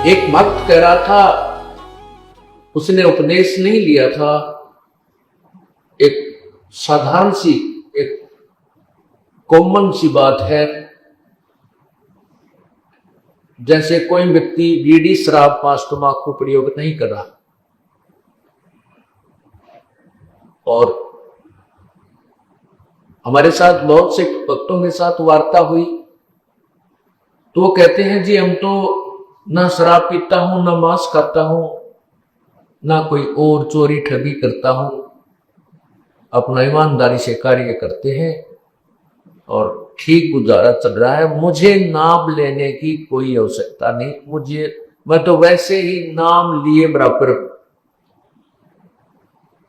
एक भक्त कह रहा था, उसने उपदेश नहीं लिया था, एक साधारण सी, एक कॉमन सी बात है। जैसे कोई व्यक्ति बीड़ी, शराब, मांस, तंबाकू प्रयोग नहीं कर रहा और हमारे साथ बहुत से भक्तों के साथ वार्ता हुई तो वो कहते हैं जी हम तो ना शराब पीता हूं, ना मांस खाता हूं, ना कोई और चोरी ठगी करता हूं, अपना ईमानदारी से कार्य करते हैं और ठीक गुजारा चल रहा है। मुझे नाम लेने की कोई आवश्यकता नहीं, मैं तो वैसे ही नाम लिए बराबर।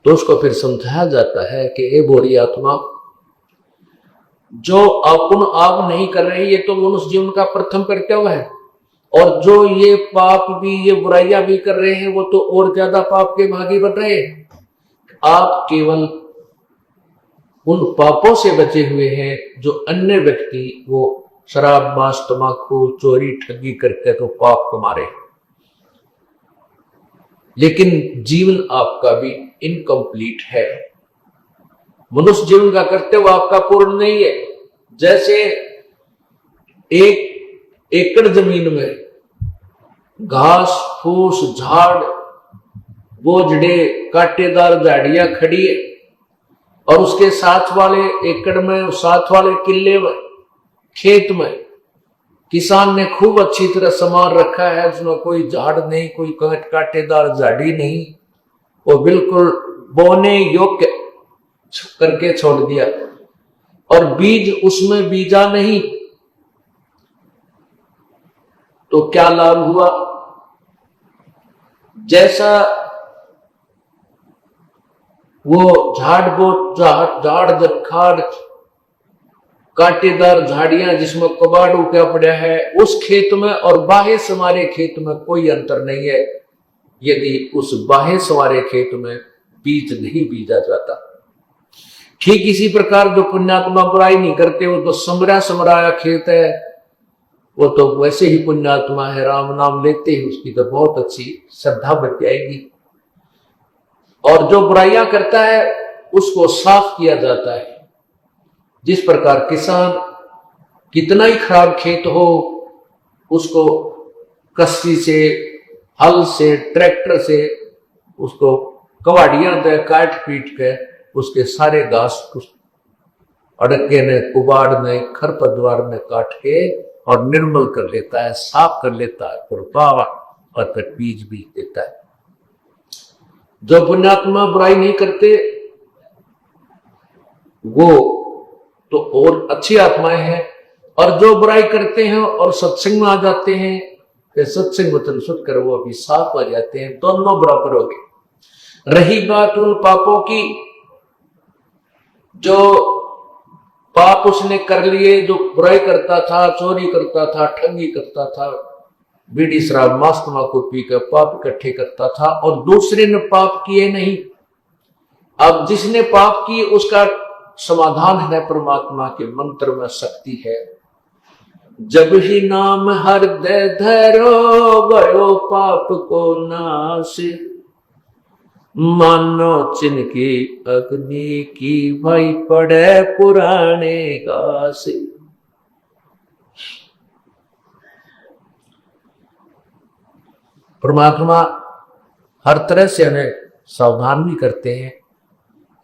तो उसको फिर समझाया जाता है कि हे बोरी आत्मा, जो अपन आप नहीं कर रहे ये तो मनुष्य जीवन का प्रथम कर्तव्य है, और जो ये पाप भी, ये बुराइयां भी कर रहे हैं वो तो और ज्यादा पाप के भागी बन रहे हैं। आप केवल उन पापों से बचे हुए हैं जो अन्य व्यक्ति वो शराब, मांस, तंबाकू, चोरी ठगी करके तो पाप कमा रहे हैं, लेकिन जीवन आपका भी इनकम्प्लीट है। मनुष्य जीवन का कर्तव्य आपका पूर्ण नहीं है। जैसे एक एकड़ जमीन में घास फूस, झाड़, बोझड़े, कांटेदार झाड़ियां खड़ी है और उसके साथ वाले एकड़ में, साथ वाले किले में, खेत में किसान ने खूब अच्छी तरह संभाल रखा है, उसमें कोई झाड़ नहीं, कोई कांटेदार झाड़ी नहीं, वो बिल्कुल बोने योग्य करके छोड़ दिया और बीज उसमें बीजा नहीं, तो क्या लाभ हुआ? जैसा वो झाड़ जरखाड़, कांटेदार झाड़ियां जिसमें कबाड़ उगा पड़ा है, उस खेत में और बाहे सवारे खेत में कोई अंतर नहीं है यदि उस बाहे सवारे खेत में बीज नहीं बीजा जाता। ठीक इसी प्रकार जो पुण्यात्मा बुराई नहीं करते वो तो समराया खेत है, वो तो वैसे ही पुण्यात्मा है, राम नाम लेते ही उसकी तो बहुत अच्छी श्रद्धा बच जाएगी। और जो बुराइयां करता है उसको साफ किया जाता है। जिस प्रकार किसान कितना ही खराब खेत हो उसको कस्सी से, हल से, ट्रैक्टर से उसको कवाड़ियां दे काट पीट के उसके सारे घास अड़के ने, कुबाड़ ने, खरपतवार ने काट के और निर्मल कर लेता है, साफ कर लेता है और फिर बीज बीज देता है। जो पुण्यात्मा बुराई नहीं करते वो तो और अच्छी आत्माएं हैं, और जो बुराई करते हैं और सत्संग में आ जाते हैं, फिर सत्संग वचन सुनकर वो अभी साफ आ जाते हैं, दोनों बराबर हो गए। रही बात उन पापों की जो पाप उसने कर लिए, जो बुराई करता था, चोरी करता था, ठगी करता था, बीड़ी शराब मांस तंबाकू पी कर पाप इकट्ठे करता था और दूसरे ने पाप किए नहीं। अब जिसने पाप किए उसका समाधान है परमात्मा के मंत्र में शक्ति है। जब ही नाम हृदय धरो भयो पाप को नाश, मानो चिनकी अग्नि की भाई पड़े पुराने घास। परमात्मा हर तरह से हमें सावधान भी करते हैं,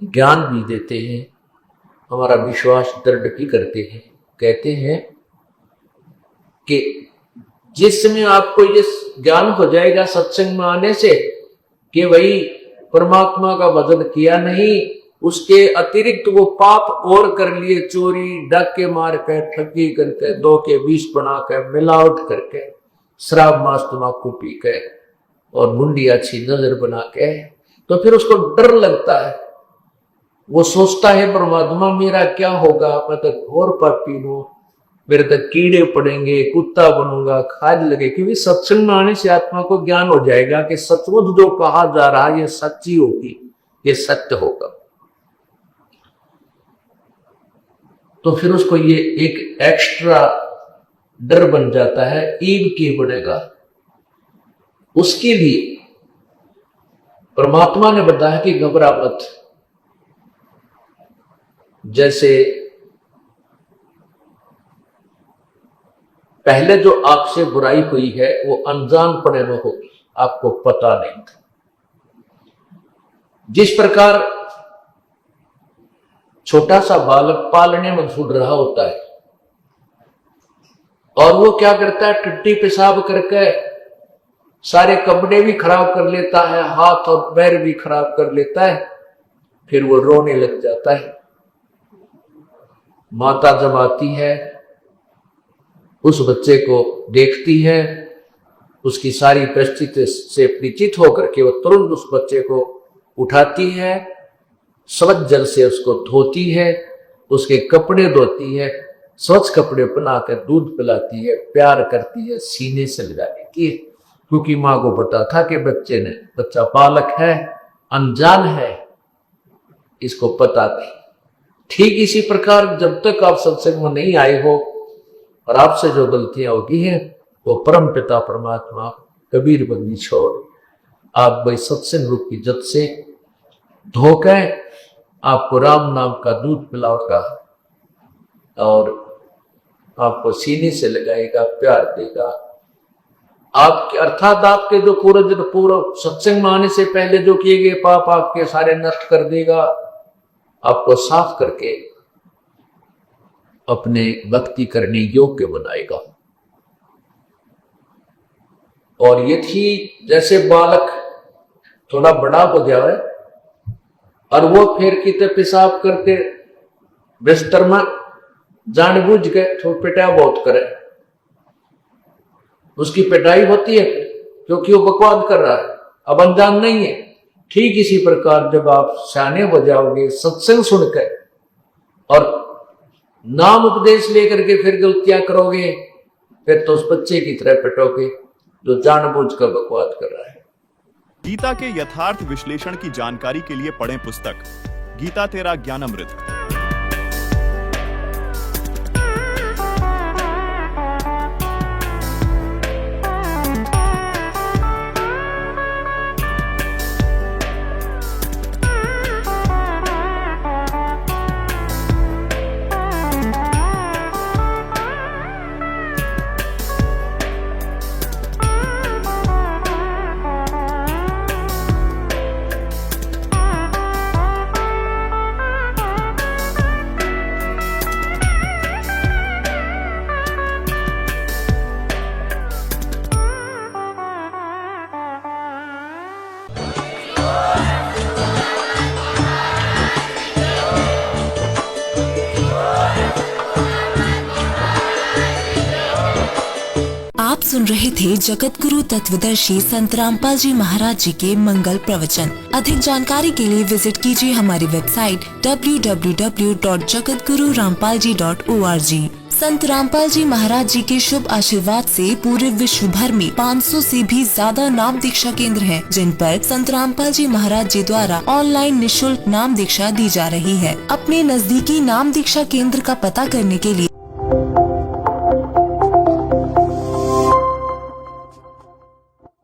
ज्ञान भी देते हैं, हमारा विश्वास दृढ़ भी करते हैं। कहते हैं कि जिस समय आपको ये ज्ञान हो जाएगा सत्संग में आने से कि वही परमात्मा का भजन किया नहीं, उसके अतिरिक्त वो पाप और कर लिए, चोरी डाके मार कर, ठगी करके, 2 के 20 बना कर, मिलावट करके, शराब मांस तंबाकू पी के और मुंडी अच्छी नजर बना के, तो फिर उसको डर लगता है। वो सोचता है परमात्मा मेरा क्या होगा, मैं तो घोर पापी हूं, मेरे तक कीड़े पड़ेंगे, कुत्ता बनूंगा, खाद लगे। क्योंकि सत्संग में आने से आत्मा को ज्ञान हो जाएगा कि सचमुच जो कहा जा रहा है ये सच्ची होगी, ये सत्य होगा। तो फिर उसको ये एक एक्स्ट्रा डर बन जाता है, ईव की बढ़ेगा। उसके लिए परमात्मा ने बताया कि घबरा मत। जैसे पहले जो आपसे बुराई हुई है वो अनजानपने में होगी, आपको पता नहीं था। जिस प्रकार छोटा सा बालक पालने में झूल रहा होता है और वो क्या करता है, टट्टी पेशाब करके सारे कपड़े भी खराब कर लेता है, हाथ और पैर भी खराब कर लेता है, फिर वो रोने लग जाता है। माता जब आती है, उस बच्चे को देखती है, उसकी सारी परिस्थिति से परिचित होकर के वो तुरंत उस बच्चे को उठाती है, स्वच्छ जल से उसको धोती है, उसके कपड़े धोती है, स्वच्छ कपड़े पहनाकर दूध पिलाती है, प्यार करती है, सीने से लगा लेती है, क्योंकि माँ को पता था कि बच्चा बालक है, अनजान है, इसको पता नहीं। ठीक इसी प्रकार जब तक आप सत्संग में नहीं आए हो और आपसे जो गलतियां होगी हैं, वो परम पिता परमात्मा कबीर बंदी छोड़ आप भाई सत्संग रूप की जत से धोकर आपको राम नाम का दूध पिलाएगा और आपको सीने से लगाएगा, प्यार देगा। आपके अर्थात आपके जो पूर्व सत्संग में आने से पहले जो किए गए पाप आपके सारे नष्ट कर देगा, आपको साफ करके अपने भक्ति करने योग्य बनाएगा। और ये थी जैसे बालक थोड़ा बड़ा हो जाए और वो फिर कितने पेशाब करके बिस्तर में जानबूझ के तो पिटाई बहुत करे, उसकी पिटाई होती है क्योंकि वो बकवाद कर रहा है, अब अनजान नहीं है। ठीक इसी प्रकार जब आप सियाने हो जाओगे सत्संग सुनकर और नाम उपदेश लेकर के फिर गलतियां करोगे, फिर तो उस बच्चे की तरह पिटोगे जो जानबूझकर बकवाद कर रहा है। गीता के यथार्थ विश्लेषण की जानकारी के लिए पढ़ें पुस्तक गीता तेरा ज्ञानामृत। आप सुन रहे थे जगत गुरु तत्वदर्शी संत रामपाल जी महाराज जी के मंगल प्रवचन। अधिक जानकारी के लिए विजिट कीजिए हमारी वेबसाइट www.jagatgururampalji.org। संत रामपाल जी महाराज जी के शुभ आशीर्वाद से पूरे विश्व भर में 500 से भी ज्यादा नाम दीक्षा केंद्र हैं, जिन पर संत रामपाल जी महाराज जी द्वारा ऑनलाइन निःशुल्क नाम दीक्षा दी जा रही है। अपने नजदीकी नाम दीक्षा केंद्र का पता करने के लिए